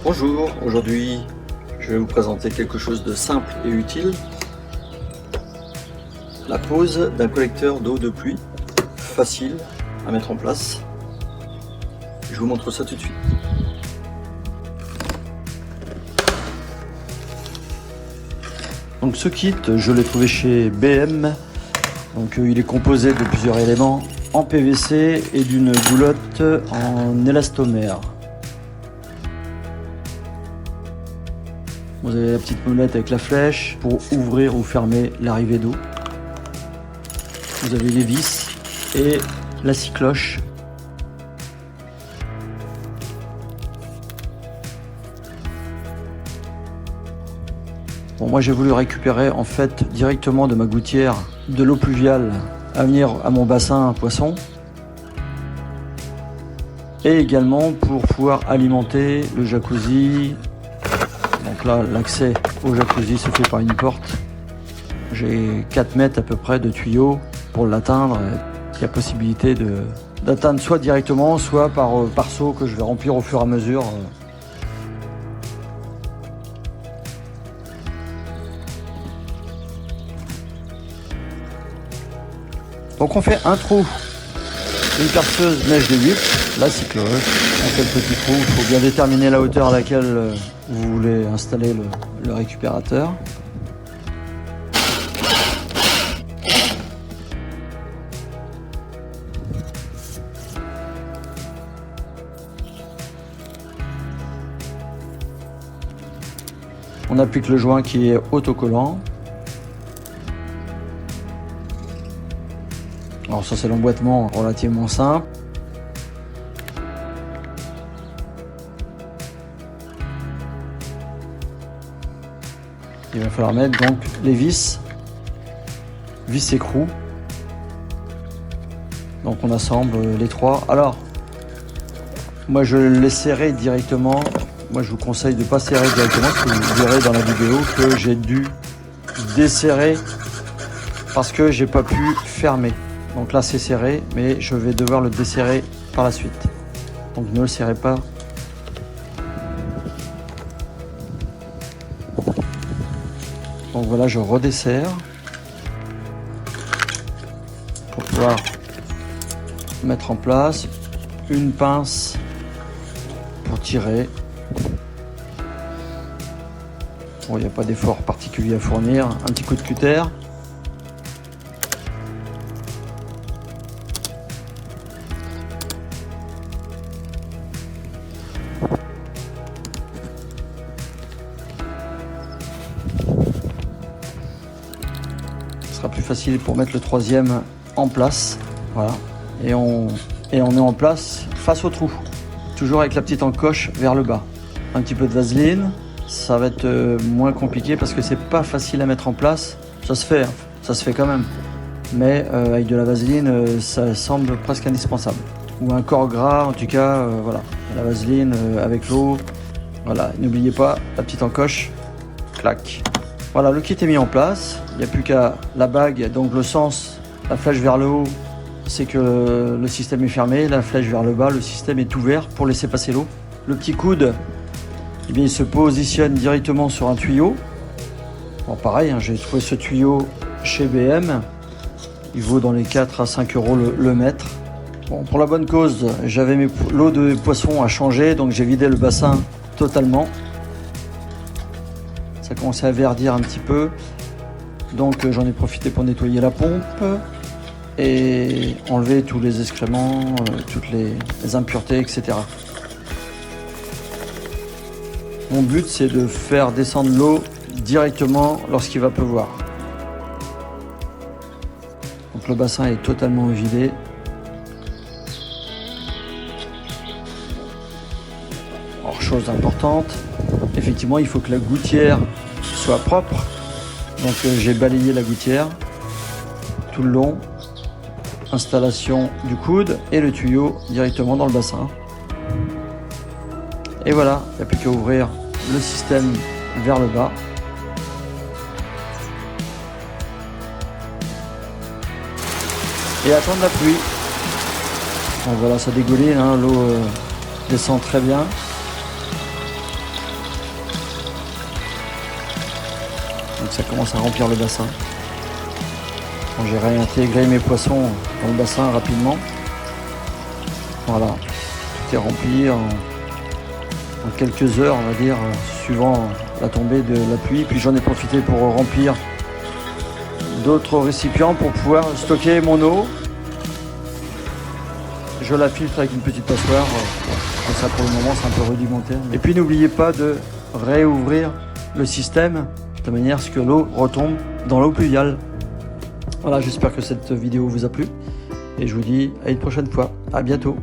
Bonjour, aujourd'hui je vais vous présenter quelque chose de simple et utile. La pose d'un collecteur d'eau de pluie, facile à mettre en place. Je vous montre ça tout de suite. Donc ce kit, je l'ai trouvé chez BM. Donc il est composé de plusieurs éléments en PVC et d'une goulotte en élastomère. Vous avez la petite molette avec la flèche pour ouvrir ou fermer l'arrivée d'eau. Vous avez les vis et la scie cloche. Bon, moi j'ai voulu récupérer en fait directement de ma gouttière de l'eau pluviale à venir à mon bassin à poisson. Et également pour pouvoir alimenter le jacuzzi. Donc là, l'accès au jacuzzi se fait par une porte. J'ai 4 mètres à peu près de tuyaux pour l'atteindre. Il y a possibilité d'atteindre soit directement, soit par seau que je vais remplir au fur et à mesure. Donc on fait un trou, une perceuse mèche de 8, la scie cloche, on fait le petit trou. Il faut bien déterminer la hauteur à laquelle vous voulez installer le récupérateur. On applique le joint qui est autocollant. Alors ça c'est l'emboîtement relativement simple. Il va falloir mettre donc les vis écrous. Donc on assemble les trois. Alors moi je les serrer directement. Moi je vous conseille de ne pas serrer directement parce que vous verrez dans la vidéo que j'ai dû desserrer parce que j'ai pas pu fermer. Donc là c'est serré, mais je vais devoir le desserrer par la suite. Donc ne le serrez pas. Donc voilà, je redesserre pour pouvoir mettre en place une pince pour tirer. Bon, il n'y a pas d'effort particulier à fournir. Un petit coup de cutter. Ce sera plus facile pour mettre le troisième en place. Voilà. Et on est en place face au trou. Toujours avec la petite encoche vers le bas. Un petit peu de vaseline. Ça va être moins compliqué parce que c'est pas facile à mettre en place. Ça se fait quand même. Mais avec de la vaseline, ça semble presque indispensable. Ou un corps gras, en tout cas, voilà. La vaseline avec l'eau. Voilà, n'oubliez pas la petite encoche. Clac. Voilà, le kit est mis en place. Il n'y a plus qu'à la bague, donc le sens, la flèche vers le haut, c'est que le système est fermé. La flèche vers le bas, le système est ouvert pour laisser passer l'eau. Le petit coude, eh bien, il se positionne directement sur un tuyau. Bon, pareil, hein, j'ai trouvé ce tuyau chez BM. Il vaut dans les 4 à 5 euros le mètre. Bon, pour la bonne cause, j'avais l'eau de poisson à changer, donc j'ai vidé le bassin totalement. Ça commençait à verdir un petit peu. Donc j'en ai profité pour nettoyer la pompe et enlever tous les excréments, toutes les impuretés, etc. Mon but c'est de faire descendre l'eau directement lorsqu'il va pleuvoir. Donc le bassin est totalement vidé. Alors chose importante, effectivement il faut que la gouttière soit propre. Donc j'ai balayé la gouttière tout le long. Installation du coude et le tuyau directement dans le bassin. Et voilà, il n'y a plus qu'à ouvrir le système vers le bas. Et attendre la pluie. Donc voilà, ça dégouline, hein, l'eau descend très bien. Donc ça commence à remplir le bassin. Bon, j'ai réintégré mes poissons dans le bassin rapidement. Voilà, tout est rempli en quelques heures, on va dire, suivant la tombée de la pluie. Puis j'en ai profité pour remplir d'autres récipients pour pouvoir stocker mon eau. Je la filtre avec une petite passoire. Et ça, pour le moment, c'est un peu rudimentaire. Et puis n'oubliez pas de réouvrir le système de manière à ce que l'eau retombe dans l'eau pluviale. Voilà, j'espère que cette vidéo vous a plu. Et je vous dis à une prochaine fois. À bientôt.